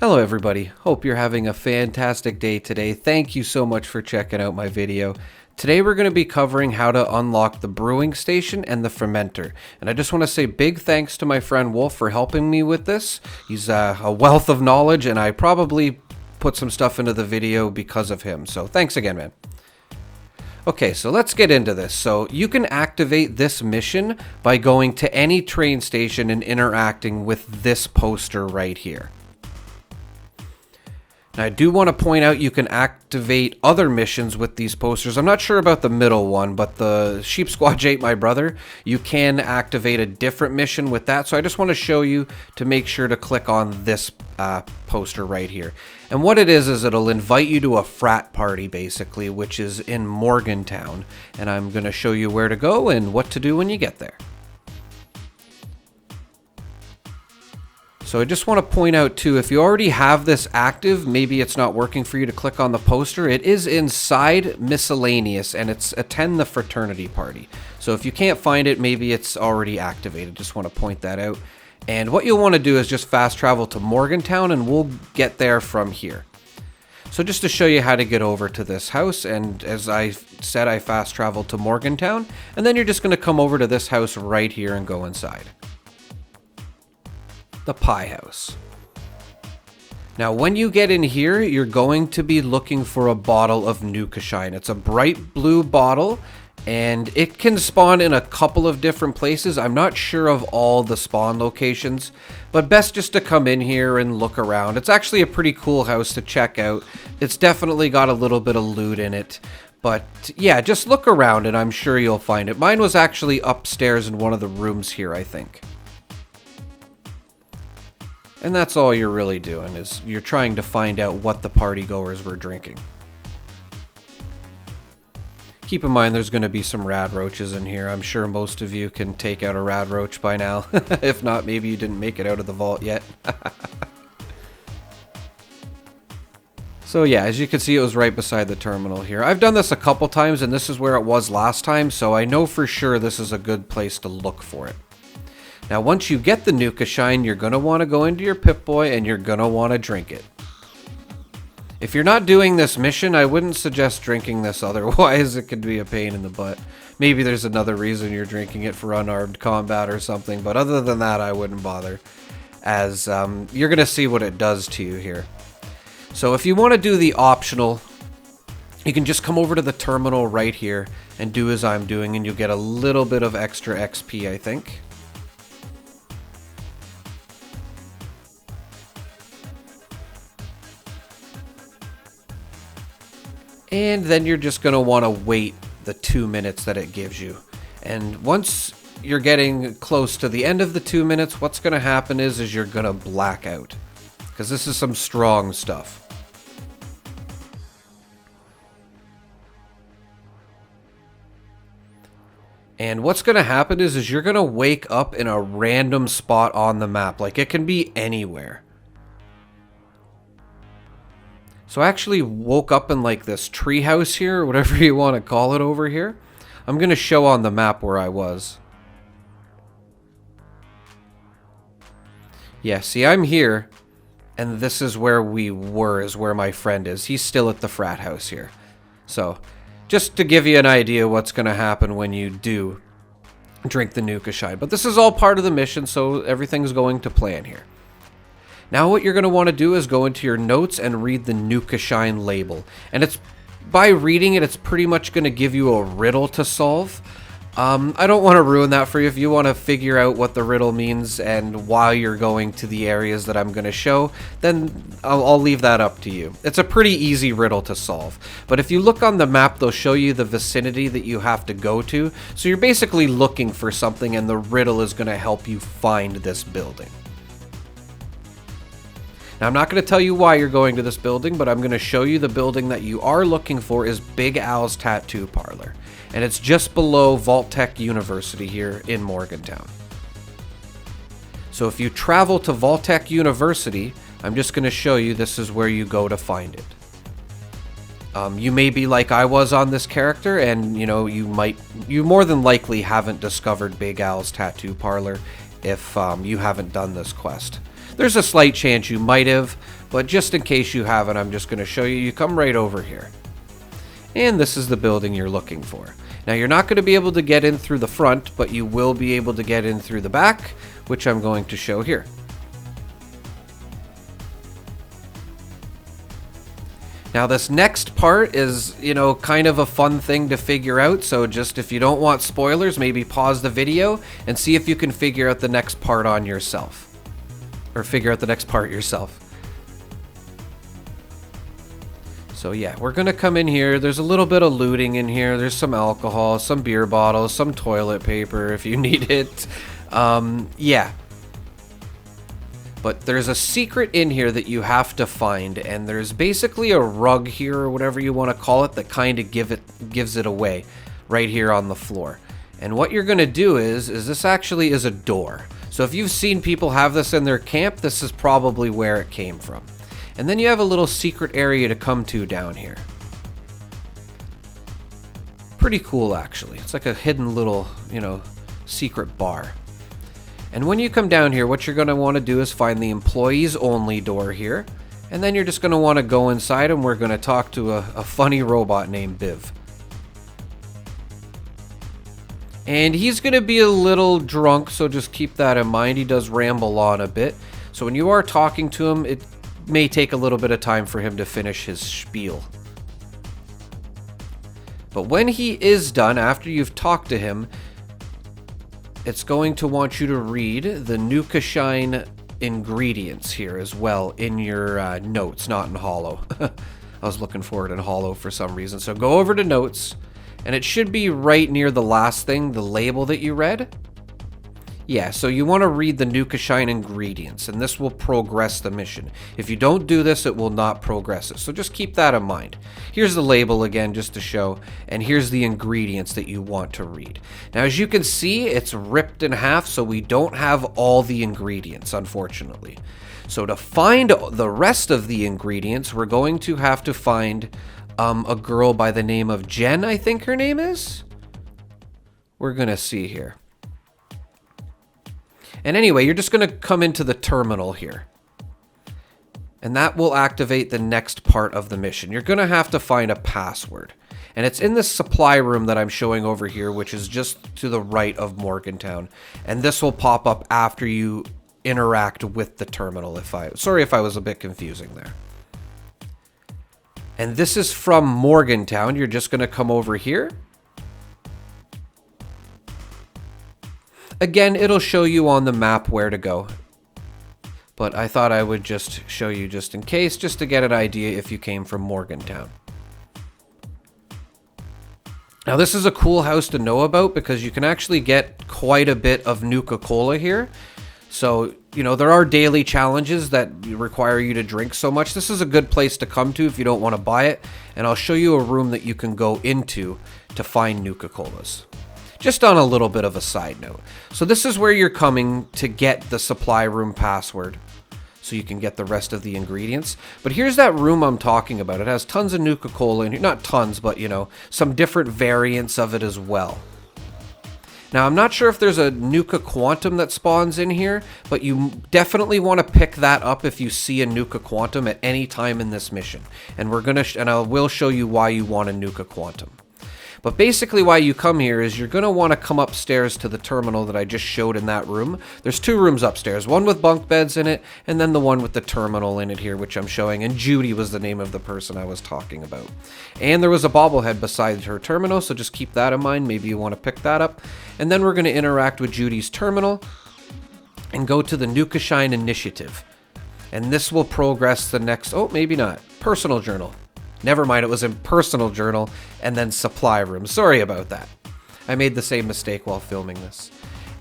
Hello everybody, hope you're having a fantastic day today. Thank you so much for checking out my video. Today we're going to be covering how to unlock the brewing station and the fermenter. And I just want to say big thanks to my friend Wolf for helping me with this. He's a wealth of knowledge and I probably put some stuff into the video because of him. So thanks again, man. Okay, so let's get into this. So you can activate this mission by going to any train station and interacting with this poster right here. Now, I do want to point out you can activate other missions with these posters. I'm not sure about the middle one, but the Sheep Squatch ate my brother. You can activate a different mission with that. So I just want to show you to make sure to click on this poster right here. And what it is it'll invite you to a frat party, basically, which is in Morgantown. And I'm going to show you where to go and what to do when you get there. So I just want to point out too, if you already have this active, maybe it's not working for you to click on the poster. It is inside miscellaneous and it's attend the fraternity party. So if you can't find it, maybe it's already activated. Just want to point that out. And what you'll want to do is just fast travel to Morgantown and we'll get there from here. So just to show you how to get over to this house, and as I said, I fast traveled to Morgantown, and then you're just going to come over to this house right here and go inside. The pie house. Now when you get in here, you're going to be looking for a bottle of Nuka-shine. It's a bright blue bottle and it can spawn in a couple of different places. I'm not sure of all the spawn locations, but best just to come in here and look around. It's actually a pretty cool house to check out. It's definitely got a little bit of loot in it. But yeah, just look around and I'm sure you'll find it. Mine was actually upstairs in one of the rooms here, I think. And that's all you're really doing, is you're trying to find out what the party goers were drinking. Keep in mind there's going to be some rad roaches in here. I'm sure most of you can take out a rad roach by now. If not, maybe you didn't make it out of the vault yet. So yeah, as you can see, it was right beside the terminal here. I've done this a couple times and this is where it was last time, so I know for sure this is a good place to look for it. Now, once you get the Nuka-shine, you're going to want to go into your Pip-Boy and you're going to want to drink it. If you're not doing this mission, I wouldn't suggest drinking this, otherwise it could be a pain in the butt. Maybe there's another reason you're drinking it, for unarmed combat or something, but other than that, I wouldn't bother, as you're going to see what it does to you here. So if you want to do the optional, you can just come over to the terminal right here and do as I'm doing, and you'll get a little bit of extra XP, I think. And then you're just going to want to wait the 2 minutes that it gives you. And once you're getting close to the end of the 2 minutes, what's going to happen is you're going to black out. Because this is some strong stuff. And what's going to happen is you're going to wake up in a random spot on the map. Like, it can be anywhere. So I actually woke up in like this treehouse here, or whatever you want to call it over here. I'm going to show on the map where I was. Yeah, see, I'm here, and this is where we were, is where my friend is. He's still at the frat house here. So, just to give you an idea what's going to happen when you do drink the Nuka-shine. But this is all part of the mission, so everything's going to plan here. Now what you're going to want to do is go into your notes and read the Nuka-shine label. And it's by reading it, it's pretty much going to give you a riddle to solve. I don't want to ruin that for you. If you want to figure out what the riddle means and why you're going to the areas that I'm going to show, then I'll leave that up to you. It's a pretty easy riddle to solve. But if you look on the map, they'll show you the vicinity that you have to go to. So you're basically looking for something, and the riddle is going to help you find this building. Now, I'm not going to tell you why you're going to this building, but I'm going to show you the building that you are looking for is Big Al's Tattoo Parlor. And it's just below Vault-Tec University here in Morgantown. So if you travel to Vault-Tec University, I'm just going to show you this is where you go to find it. You may be like I was on this character, and you more than likely haven't discovered Big Al's Tattoo Parlor if you haven't done this quest. There's a slight chance you might have, but just in case you haven't, I'm just going to show you. You come right over here. And this is the building you're looking for. Now, you're not going to be able to get in through the front, but you will be able to get in through the back, which I'm going to show here. Now, this next part is, kind of a fun thing to figure out. So just if you don't want spoilers, maybe pause the video and see if you can figure out the next part on yourself. Or figure out the next part yourself. So yeah, we're going to come in here. There's a little bit of looting in here. There's some alcohol, some beer bottles, some toilet paper if you need it. Yeah. But there's a secret in here that you have to find, and there's basically a rug here, or whatever you want to call it, that kind of gives it away right here on the floor. And what you're going to do is this actually is a door. So if you've seen people have this in their camp, this is probably where it came from. And then you have a little secret area to come to down here. Pretty cool, actually. It's like a hidden little, secret bar. And when you come down here, what you're going to want to do is find the employees only door here. And then you're just going to want to go inside, and we're going to talk to a funny robot named Biv. And he's going to be a little drunk, so just keep that in mind. He does ramble on a bit. So when you are talking to him, it may take a little bit of time for him to finish his spiel. But when he is done, after you've talked to him, it's going to want you to read the Nuka-shine ingredients here as well in your notes, not in Hollow. I was looking for it in Hollow for some reason. So go over to notes, and it should be right near the last thing, the label that you read. Yeah, so you want to read the Nuka-shine ingredients, and this will progress the mission. If you don't do this, it will not progress it. So just keep that in mind. Here's the label again, just to show, and here's the ingredients that you want to read. Now, as you can see, it's ripped in half, so we don't have all the ingredients, unfortunately. So to find the rest of the ingredients, we're going to have to find a girl by the name of Jen, I think her name is. We're going to see here. And anyway, you're just going to come into the terminal here. And that will activate the next part of the mission. You're going to have to find a password. And it's in this supply room that I'm showing over here, which is just to the right of Morgantown. And this will pop up after you interact with the terminal. Sorry if I was a bit confusing there. And this is from Morgantown. You're just going to come over here. Again, it'll show you on the map where to go. But I thought I would just show you just in case, just to get an idea if you came from Morgantown. Now, this is a cool house to know about because you can actually get quite a bit of Nuka-Cola here. So, there are daily challenges that require you to drink so much. This is a good place to come to if you don't want to buy it. And I'll show you a room that you can go into to find Nuka-Colas. Just on a little bit of a side note. So this is where you're coming to get the supply room password so you can get the rest of the ingredients. But here's that room I'm talking about. It has tons of Nuka-Cola in here. Not tons, but some different variants of it as well. Now, I'm not sure if there's a Nuka Quantum that spawns in here, but you definitely want to pick that up if you see a Nuka Quantum at any time in this mission. And I will show you why you want a Nuka Quantum. But basically why you come here is you're going to want to come upstairs to the terminal that I just showed in that room. There's two rooms upstairs, one with bunk beds in it, and then the one with the terminal in it here, which I'm showing. And Judy was the name of the person I was talking about. And there was a bobblehead beside her terminal, so just keep that in mind. Maybe you want to pick that up. And then we're going to interact with Judy's terminal and go to the Nuka-shine initiative. And this will progress the next, maybe not, personal journal. Never mind, it was in personal journal and then supply room. Sorry about that. I made the same mistake while filming this.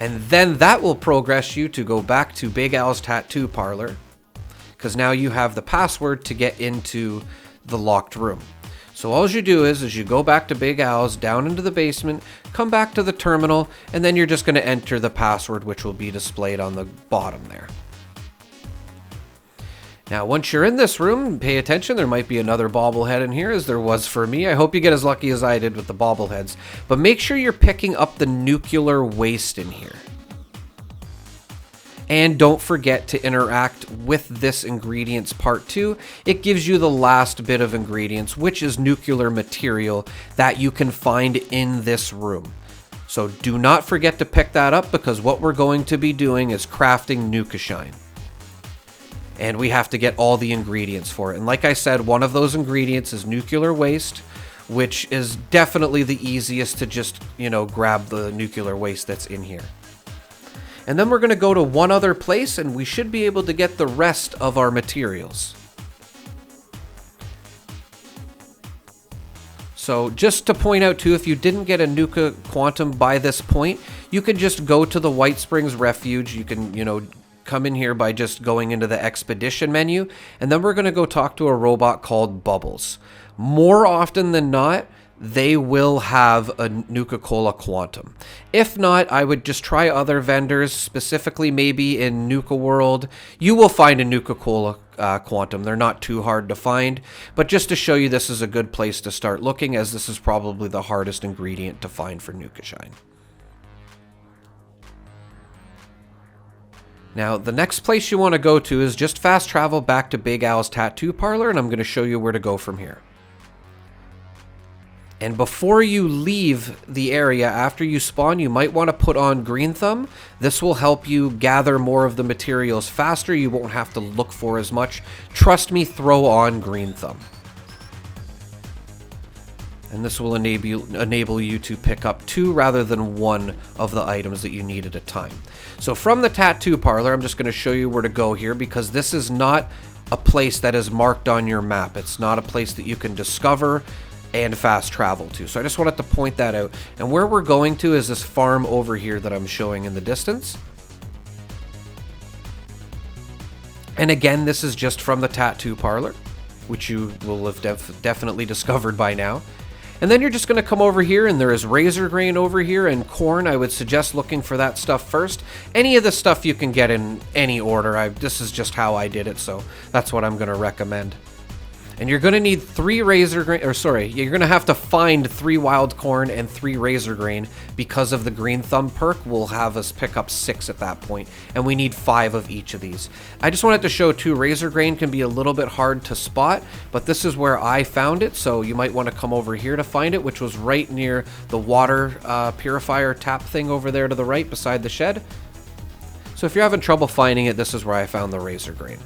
And then that will progress you to go back to Big Al's tattoo parlor, because now you have the password to get into the locked room. So all you do is you go back to Big Al's, down into the basement, come back to the terminal, and then you're just going to enter the password, which will be displayed on the bottom there. Now, once you're in this room, pay attention. There might be another bobblehead in here, as there was for me. I hope you get as lucky as I did with the bobbleheads. But make sure you're picking up the nuclear waste in here. And don't forget to interact with this ingredients part 2. It gives you the last bit of ingredients, which is nuclear material that you can find in this room. So do not forget to pick that up, because what we're going to be doing is crafting Nuka-shine. And we have to get all the ingredients for it. And like I said, one of those ingredients is nuclear waste, which is definitely the easiest to just, grab the nuclear waste that's in here. And then we're going to go to one other place, and we should be able to get the rest of our materials. So just to point out too, if you didn't get a Nuka Quantum by this point, you can just go to the White Springs Refuge. You can, come in here by just going into the expedition menu, and then we're going to go talk to a robot called Bubbles. More often than not, they will have a Nuka-Cola Quantum. If not, I would just try other vendors, specifically maybe in Nuka World. You will find a Nuka-Cola Quantum. They're not too hard to find, but just to show you, this is a good place to start looking, as this is probably the hardest ingredient to find for Nuka-shine. Now, the next place you want to go to is just fast travel back to Big Al's Tattoo Parlor, and I'm going to show you where to go from here. And before you leave the area, after you spawn, you might want to put on Green Thumb. This will help you gather more of the materials faster. You won't have to look for as much. Trust me, throw on Green Thumb. And this will enable you to pick up 2 rather than 1 of the items that you need at a time. So from the Tattoo Parlor, I'm just going to show you where to go here, because this is not a place that is marked on your map. It's not a place that you can discover and fast travel to. So I just wanted to point that out. And where we're going to is this farm over here that I'm showing in the distance. And again, this is just from the Tattoo Parlor, which you will have definitely discovered by now. And then you're just going to come over here, and there is razor grain over here and corn. I would suggest looking for that stuff first. Any of the stuff you can get in any order. This is just how I did it, so that's what I'm going to recommend. And you're going to need 3 razor grain, you're going to have to find 3 wild corn and 3 razor grain, because of the Green Thumb perk will have us pick up 6 at that point, and we need 5 of each of these. I just wanted to show too, razor grain can be a little bit hard to spot, but this is where I found it, so you might want to come over here to find it, which was right near the water purifier tap thing over there to the right beside the shed. So if you're having trouble finding it, this is where I found the razor grain.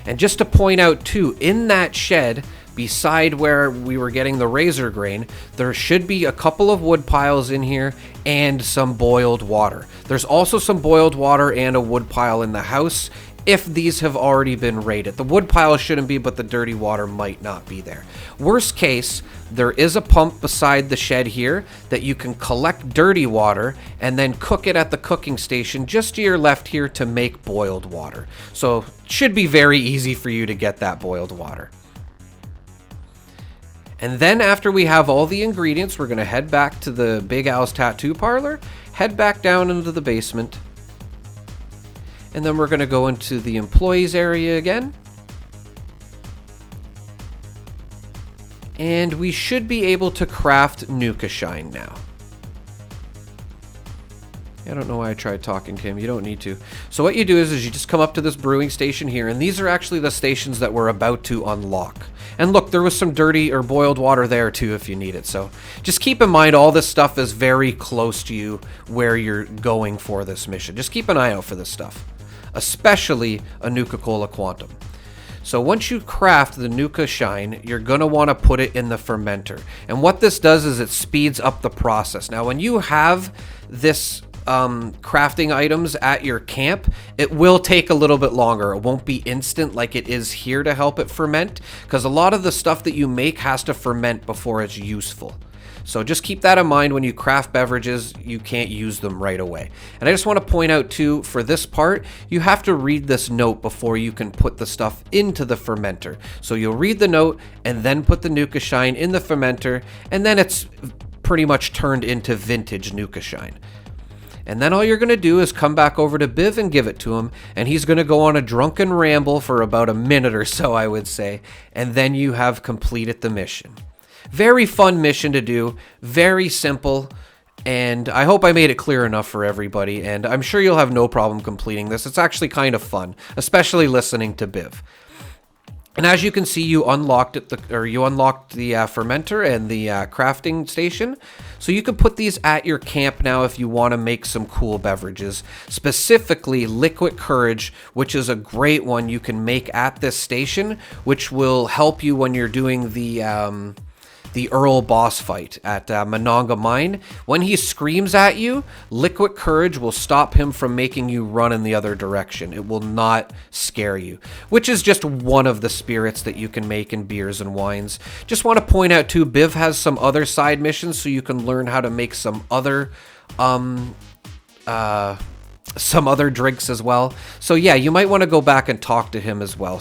And just to point out too, in that shed, beside where we were getting the razor grain, there should be a couple of wood piles in here and some boiled water. There's also some boiled water and a wood pile in the house, if these have already been raided. The wood pile shouldn't be, but the dirty water might not be there. Worst case, there is a pump beside the shed here that you can collect dirty water and then cook it at the cooking station just to your left here to make boiled water. So it should be very easy for you to get that boiled water. And then after we have all the ingredients, we're going to head back to the Big Al's Tattoo Parlor, head back down into the basement, and then we're going to go into the employees area again. And we should be able to craft Nuka-shine now. I don't know why I tried talking to him. You don't need to. So what you do is you just come up to this brewing station here, and these are actually the stations that we're about to unlock. And look, there was some dirty or boiled water there too if you need it. So just keep in mind, all this stuff is very close to you where you're going for this mission. Just keep an eye out for this stuff, especially a Nuka-Cola Quantum. So once you craft the Nuka-shine, you're going to want to put it in the fermenter. And what this does is it speeds up the process. Now, when you have this crafting items at your camp, it will take a little bit longer. It won't be instant like it is here to help it ferment, because a lot of the stuff that you make has to ferment before it's useful. So just keep that in mind when you craft beverages. You can't use them right away. And I just want to point out too, for this part, you have to read this note before you can put the stuff into the fermenter. So you'll read the note and then put the Nuka-shine in the fermenter, and then it's pretty much turned into vintage Nuka-shine. And then all you're going to do is come back over to Biv and give it to him, and he's going to go on a drunken ramble for about a minute or so, I would say, and then you have completed the mission. Very fun mission to do, very simple. And I hope I made it clear enough for everybody, and I'm sure you'll have no problem completing this. It's actually kind of fun, especially listening to Biv. And as you can see, you unlocked the fermenter and the crafting station. So you can put these at your camp now if you want to make some cool beverages. Specifically, Liquid Courage, which is a great one you can make at this station, which will help you when you're doing the Earl boss fight at Monongah Mine. When he screams at you, Liquid Courage will stop him from making you run in the other direction. It will not scare you, which is just one of the spirits that you can make in beers and wines. Just want to point out too, Biv has some other side missions so you can learn how to make some other drinks as well. So yeah, you might want to go back and talk to him as well.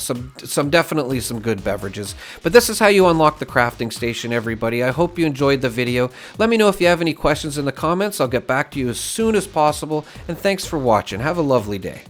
Definitely some good beverages. But this is how you unlock the crafting station, everybody. I hope you enjoyed the video. Let me know if you have any questions in the comments. I'll get back to you as soon as possible. And thanks for watching. Have a lovely day.